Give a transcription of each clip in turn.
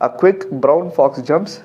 A quick brown fox jumps.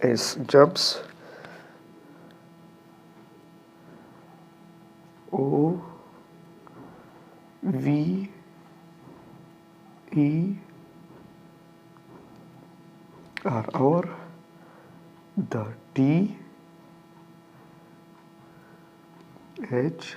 S jumps, O V E R our, the T H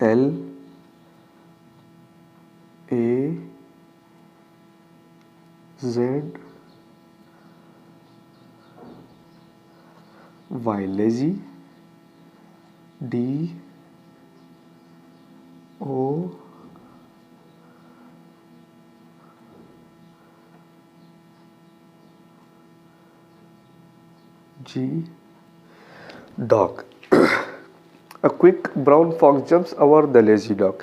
L A Z Y, lazy. D O G, dog. A quick brown fox jumps over the lazy dog.